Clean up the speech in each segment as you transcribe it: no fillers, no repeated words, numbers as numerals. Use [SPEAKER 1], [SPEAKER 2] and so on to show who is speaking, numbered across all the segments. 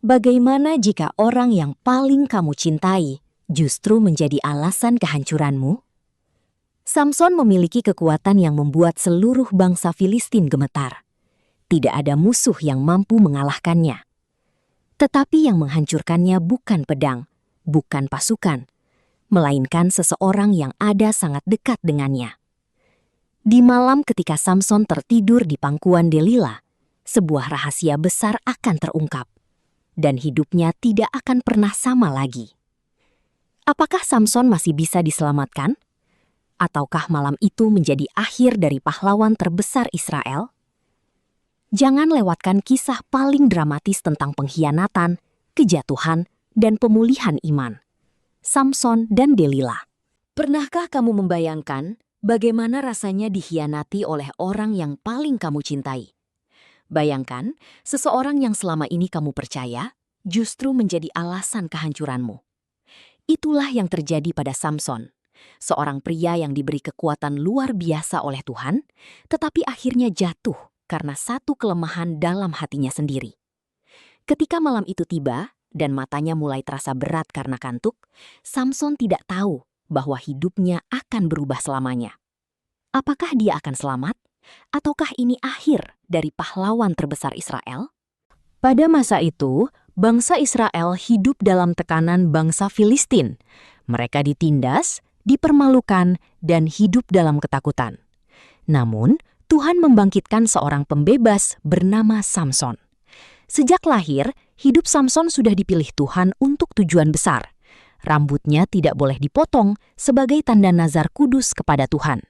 [SPEAKER 1] Bagaimana jika orang yang paling kamu cintai justru menjadi alasan kehancuranmu? Samson memiliki kekuatan yang membuat seluruh bangsa Filistin gemetar. Tidak ada musuh yang mampu mengalahkannya. Tetapi yang menghancurkannya bukan pedang, bukan pasukan, melainkan seseorang yang ada sangat dekat dengannya. Di malam ketika Samson tertidur di pangkuan Delila, sebuah rahasia besar akan terungkap. Dan hidupnya tidak akan pernah sama lagi. Apakah Samson masih bisa diselamatkan? Ataukah malam itu menjadi akhir dari pahlawan terbesar Israel? Jangan lewatkan kisah paling dramatis tentang pengkhianatan, kejatuhan, dan pemulihan iman. Samson dan Delila. Pernahkah kamu membayangkan bagaimana rasanya dikhianati oleh orang yang paling kamu cintai? Bayangkan, seseorang yang selama ini kamu percaya justru menjadi alasan kehancuranmu. Itulah yang terjadi pada Samson, seorang pria yang diberi kekuatan luar biasa oleh Tuhan, tetapi akhirnya jatuh karena satu kelemahan dalam hatinya sendiri. Ketika malam itu tiba dan matanya mulai terasa berat karena kantuk, Samson tidak tahu bahwa hidupnya akan berubah selamanya. Apakah dia akan selamat? Ataukah ini akhir dari pahlawan terbesar Israel? Pada masa itu, bangsa Israel hidup dalam tekanan bangsa Filistin. Mereka ditindas, dipermalukan, dan hidup dalam ketakutan. Namun, Tuhan membangkitkan seorang pembebas bernama Samson. Sejak lahir, hidup Samson sudah dipilih Tuhan untuk tujuan besar. Rambutnya tidak boleh dipotong sebagai tanda nazar kudus kepada Tuhan.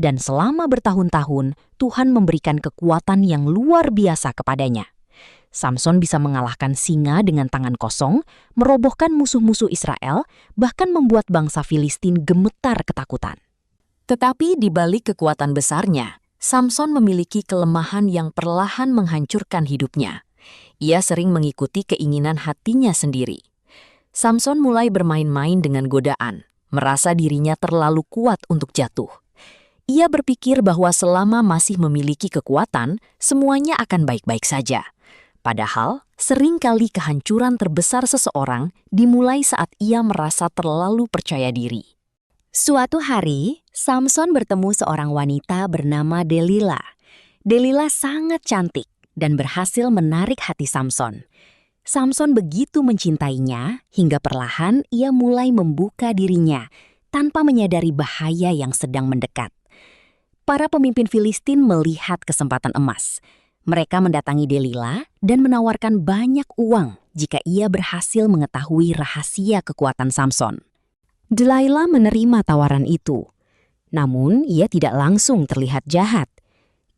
[SPEAKER 1] Dan selama bertahun-tahun, Tuhan memberikan kekuatan yang luar biasa kepadanya. Samson bisa mengalahkan singa dengan tangan kosong, merobohkan musuh-musuh Israel, bahkan membuat bangsa Filistin gemetar ketakutan. Tetapi di balik kekuatan besarnya, Samson memiliki kelemahan yang perlahan menghancurkan hidupnya. Ia sering mengikuti keinginan hatinya sendiri. Samson mulai bermain-main dengan godaan, merasa dirinya terlalu kuat untuk jatuh. Ia berpikir bahwa selama masih memiliki kekuatan, semuanya akan baik-baik saja. Padahal, seringkali kehancuran terbesar seseorang dimulai saat ia merasa terlalu percaya diri. Suatu hari, Samson bertemu seorang wanita bernama Delila. Delila sangat cantik dan berhasil menarik hati Samson. Samson begitu mencintainya hingga perlahan ia mulai membuka dirinya tanpa menyadari bahaya yang sedang mendekat. Para pemimpin Filistin melihat kesempatan emas. Mereka mendatangi Delila dan menawarkan banyak uang jika ia berhasil mengetahui rahasia kekuatan Samson. Delila menerima tawaran itu. Namun, ia tidak langsung terlihat jahat.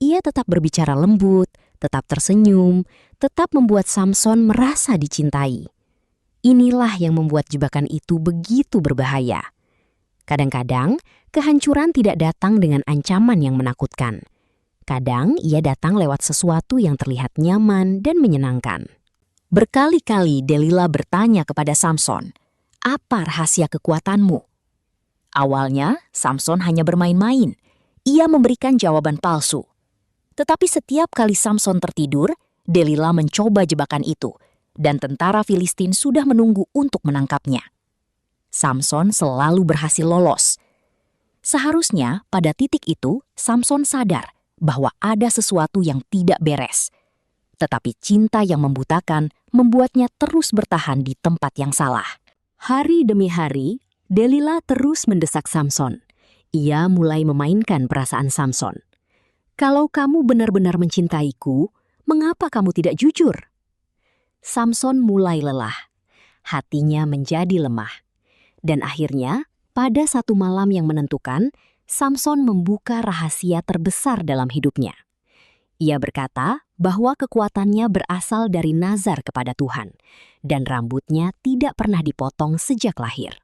[SPEAKER 1] Ia tetap berbicara lembut, tetap tersenyum, tetap membuat Samson merasa dicintai. Inilah yang membuat jebakan itu begitu berbahaya. Kadang-kadang, kehancuran tidak datang dengan ancaman yang menakutkan. Kadang ia datang lewat sesuatu yang terlihat nyaman dan menyenangkan. Berkali-kali Delila bertanya kepada Samson, "Apa rahasia kekuatanmu?" Awalnya, Samson hanya bermain-main. Ia memberikan jawaban palsu. Tetapi setiap kali Samson tertidur, Delila mencoba jebakan itu, dan tentara Filistin sudah menunggu untuk menangkapnya. Samson selalu berhasil lolos. Seharusnya pada titik itu Samson sadar bahwa ada sesuatu yang tidak beres. Tetapi cinta yang membutakan membuatnya terus bertahan di tempat yang salah. Hari demi hari, Delila terus mendesak Samson. Ia mulai memainkan perasaan Samson. "Kalau kamu benar-benar mencintaiku, mengapa kamu tidak jujur?" Samson mulai lelah. Hatinya menjadi lemah. Dan akhirnya, pada satu malam yang menentukan, Samson membuka rahasia terbesar dalam hidupnya. Ia berkata bahwa kekuatannya berasal dari nazar kepada Tuhan, dan rambutnya tidak pernah dipotong sejak lahir.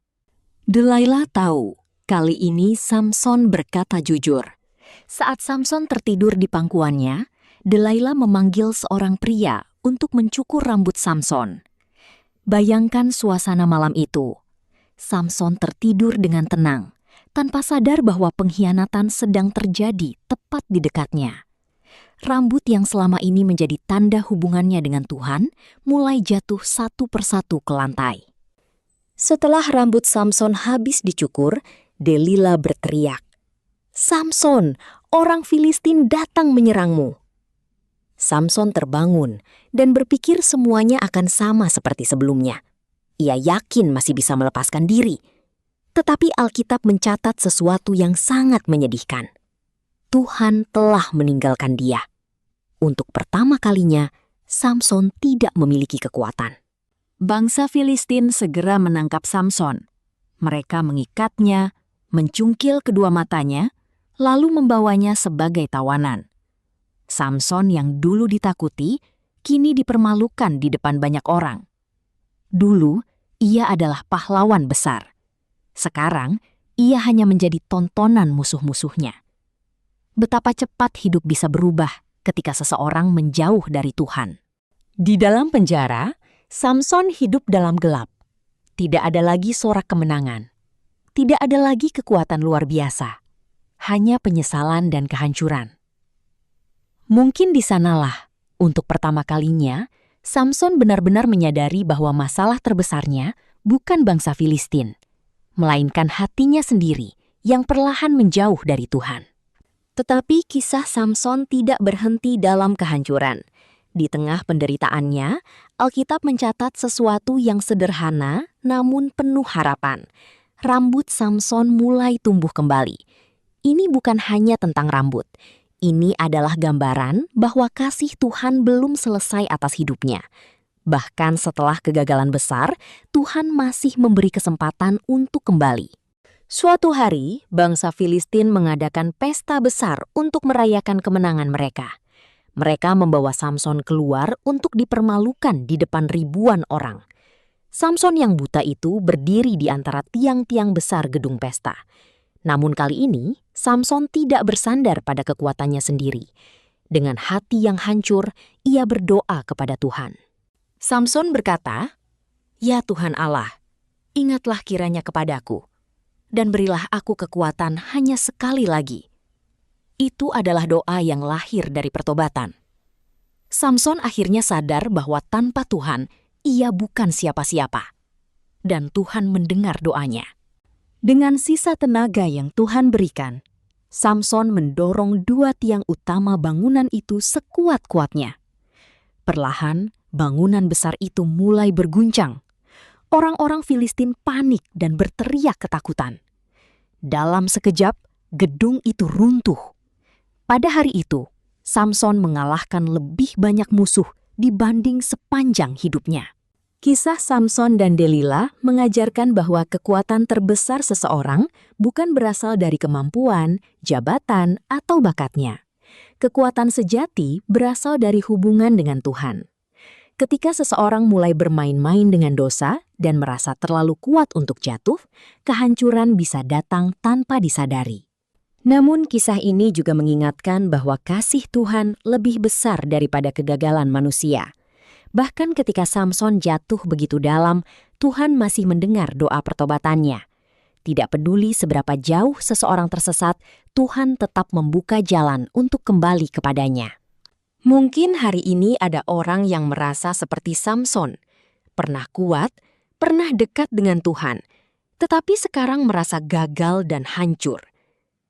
[SPEAKER 1] Delila tahu, kali ini Samson berkata jujur. Saat Samson tertidur di pangkuannya, Delila memanggil seorang pria untuk mencukur rambut Samson. Bayangkan suasana malam itu. Samson tertidur dengan tenang, tanpa sadar bahwa pengkhianatan sedang terjadi tepat di dekatnya. rambut yang selama ini menjadi tanda hubungannya dengan Tuhan mulai jatuh satu persatu ke lantai. Setelah rambut Samson habis dicukur, Delila berteriak, "Samson, orang Filistin datang menyerangmu." Samson terbangun dan berpikir semuanya akan sama seperti sebelumnya. Ia yakin masih bisa melepaskan diri. Tetapi Alkitab mencatat sesuatu yang sangat menyedihkan. Tuhan telah meninggalkan dia. Untuk pertama kalinya, Samson tidak memiliki kekuatan. Bangsa Filistin segera menangkap Samson. Mereka mengikatnya, mencungkil kedua matanya, lalu membawanya sebagai tawanan. Samson yang dulu ditakuti, kini dipermalukan di depan banyak orang. Dulu, ia adalah pahlawan besar. Sekarang, ia hanya menjadi tontonan musuh-musuhnya. Betapa cepat hidup bisa berubah ketika seseorang menjauh dari Tuhan. Di dalam penjara, Samson hidup dalam gelap. Tidak ada lagi sorak kemenangan. Tidak ada lagi kekuatan luar biasa. Hanya penyesalan dan kehancuran. Mungkin di sanalah, untuk pertama kalinya, Samson benar-benar menyadari bahwa masalah terbesarnya bukan bangsa Filistin, melainkan hatinya sendiri yang perlahan menjauh dari Tuhan. Tetapi kisah Samson tidak berhenti dalam kehancuran. Di tengah penderitaannya, Alkitab mencatat sesuatu yang sederhana namun penuh harapan. Rambut Samson mulai tumbuh kembali. Ini bukan hanya tentang rambut. Ini adalah gambaran bahwa kasih Tuhan belum selesai atas hidupnya. Bahkan setelah kegagalan besar, Tuhan masih memberi kesempatan untuk kembali. Suatu hari, bangsa Filistin mengadakan pesta besar untuk merayakan kemenangan mereka. Mereka membawa Samson keluar untuk dipermalukan di depan ribuan orang. Samson yang buta itu berdiri di antara tiang-tiang besar gedung pesta. Namun kali ini, Samson tidak bersandar pada kekuatannya sendiri. Dengan hati yang hancur, ia berdoa kepada Tuhan. Samson berkata, "Ya Tuhan Allah, ingatlah kiranya kepadaku, dan berilah aku kekuatan hanya sekali lagi." Itu adalah doa yang lahir dari pertobatan. Samson akhirnya sadar bahwa tanpa Tuhan, ia bukan siapa-siapa. Dan Tuhan mendengar doanya. Dengan sisa tenaga yang Tuhan berikan, Samson mendorong dua tiang utama bangunan itu sekuat-kuatnya. Perlahan, bangunan besar itu mulai berguncang. Orang-orang Filistin panik dan berteriak ketakutan. Dalam sekejap, gedung itu runtuh. Pada hari itu, Samson mengalahkan lebih banyak musuh dibanding sepanjang hidupnya. Kisah Samson dan Delila mengajarkan bahwa kekuatan terbesar seseorang bukan berasal dari kemampuan, jabatan, atau bakatnya. Kekuatan sejati berasal dari hubungan dengan Tuhan. Ketika seseorang mulai bermain-main dengan dosa dan merasa terlalu kuat untuk jatuh, kehancuran bisa datang tanpa disadari. Namun kisah ini juga mengingatkan bahwa kasih Tuhan lebih besar daripada kegagalan manusia. Bahkan ketika Samson jatuh begitu dalam, Tuhan masih mendengar doa pertobatannya. Tidak peduli seberapa jauh seseorang tersesat, Tuhan tetap membuka jalan untuk kembali kepadanya. Mungkin hari ini ada orang yang merasa seperti Samson, pernah kuat, pernah dekat dengan Tuhan, tetapi sekarang merasa gagal dan hancur.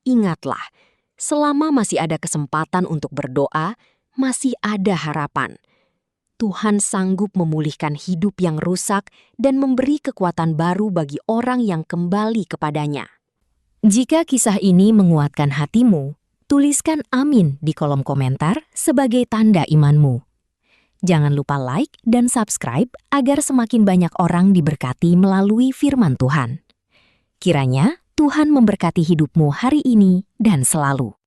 [SPEAKER 1] Ingatlah, selama masih ada kesempatan untuk berdoa, masih ada harapan. Tuhan sanggup memulihkan hidup yang rusak dan memberi kekuatan baru bagi orang yang kembali kepadanya. Jika kisah ini menguatkan hatimu, tuliskan amin di kolom komentar sebagai tanda imanmu. Jangan lupa like dan subscribe agar semakin banyak orang diberkati melalui firman Tuhan. Kiranya Tuhan memberkati hidupmu hari ini dan selalu.